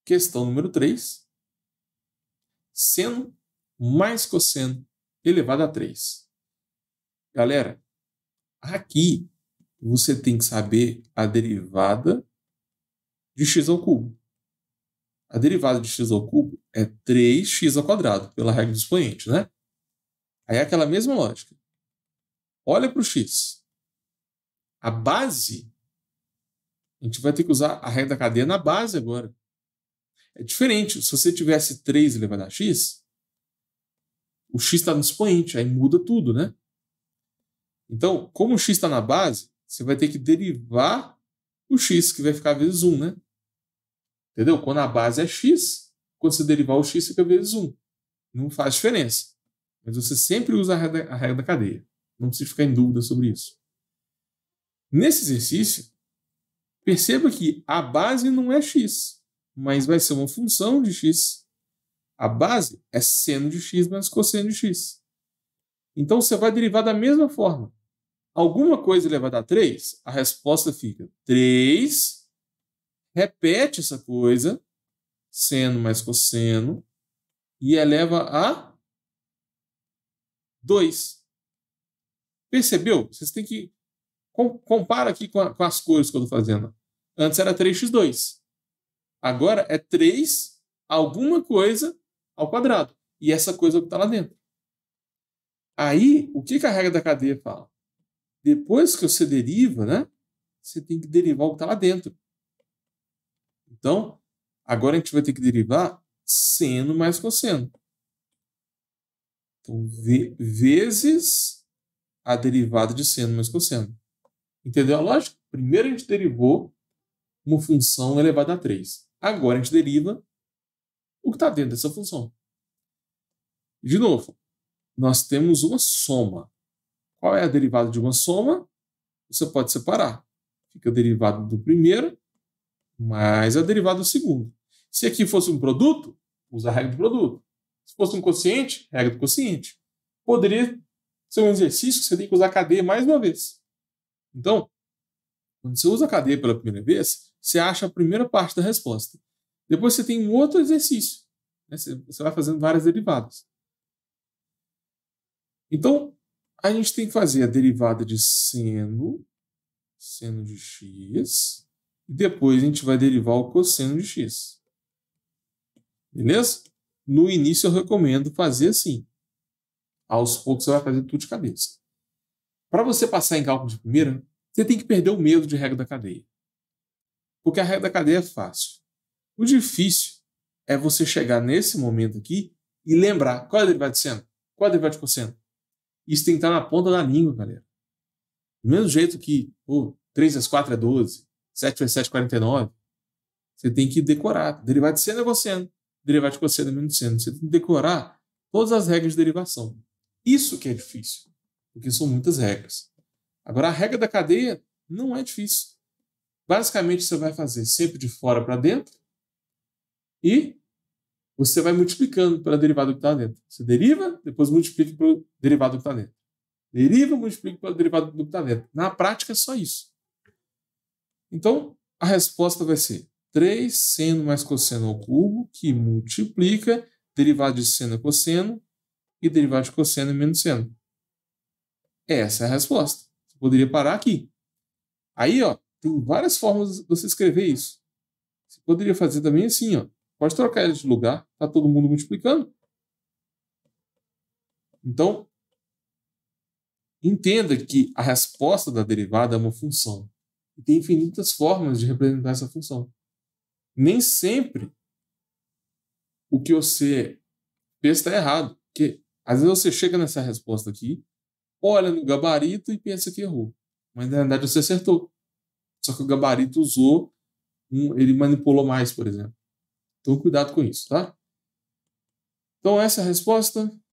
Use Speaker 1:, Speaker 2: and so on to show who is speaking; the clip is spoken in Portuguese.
Speaker 1: Questão número 3. Seno mais cosseno elevado a 3. Galera, aqui você tem que saber a derivada de x ao cubo. A derivada de x ao cubo é 3x ao quadrado, pela regra do expoente, né? Aí é aquela mesma lógica. Olha para o x. A base, a gente vai ter que usar a regra da cadeia na base agora. É diferente. Se você tivesse 3 elevado a x, o x está no expoente, aí muda tudo, né? Então, como o x está na base, você vai ter que derivar o x, que vai ficar vezes 1, né? Entendeu? Quando a base é x, quando você derivar o x, fica vezes 1. Não faz diferença. Mas você sempre usa a regra da cadeia. Não precisa ficar em dúvida sobre isso. Nesse exercício, perceba que a base não é x, mas vai ser uma função de x. A base é seno de x mais cosseno de x. Então, você vai derivar da mesma forma. Alguma coisa elevada a 3, a resposta fica 3, repete essa coisa, seno mais cosseno, e eleva a 2. Percebeu? Vocês têm que... Compara aqui com as cores que eu estou fazendo. Antes era 3x2. Agora é 3 alguma coisa ao quadrado. E essa coisa que está lá dentro. Aí, o que a regra da cadeia fala? Depois que você deriva, né, você tem que derivar o que está lá dentro. Então, agora a gente vai ter que derivar seno mais cosseno. Então, vezes a derivada de seno mais cosseno. Entendeu a lógica? Primeiro a gente derivou uma função elevada a 3. Agora a gente deriva o que está dentro dessa função. De novo, nós temos uma soma. Qual é a derivada de uma soma? Você pode separar. Fica a derivada do primeiro mais a derivada do segundo. Se aqui fosse um produto, usa a regra do produto. Se fosse um quociente, regra do quociente. Poderia ser um exercício que você tem que usar a cadeia mais uma vez. Então, quando você usa a cadeia pela primeira vez, você acha a primeira parte da resposta. Depois você tem um outro exercício. Né? Você vai fazendo várias derivadas. Então, a gente tem que fazer a derivada de seno de x, e depois a gente vai derivar o cosseno de x. Beleza? No início eu recomendo fazer assim. Aos poucos você vai fazer tudo de cabeça. Para você passar em cálculo de primeira, você tem que perder o medo de regra da cadeia. Porque a regra da cadeia é fácil. O difícil é você chegar nesse momento aqui e lembrar qual é a derivada de seno, qual é a derivada de cosseno. Isso tem que estar na ponta da língua, galera. Do mesmo jeito que 3 vezes 4 é 12, 7 vezes 7 é 49. Você tem que decorar. Derivada de seno é cosseno. Derivada de cosseno é menos seno. Você tem que decorar todas as regras de derivação. Isso que é difícil, porque são muitas regras. Agora, a regra da cadeia não é difícil. Basicamente, você vai fazer sempre de fora para dentro e você vai multiplicando pela derivada que está dentro. Você deriva, depois multiplica pelo derivado que está dentro. Deriva, multiplica pelo derivado que está dentro. Na prática, é só isso. Então, a resposta vai ser 3 seno mais cosseno ao cubo, que multiplica derivado de seno a cosseno e derivado de cosseno menos seno. Essa é a resposta. Você poderia parar aqui. Aí, ó, tem várias formas de você escrever isso. Você poderia fazer também assim, ó. Pode trocar ele de lugar, tá todo mundo multiplicando. Então, entenda que a resposta da derivada é uma função. E tem infinitas formas de representar essa função. Nem sempre o que você fez está errado. Porque às vezes você chega nessa resposta aqui, olha no gabarito e pensa que errou. Mas na verdade você acertou. Só que o gabarito usou, ele manipulou mais, por exemplo. Então cuidado com isso, tá? Então essa é a resposta.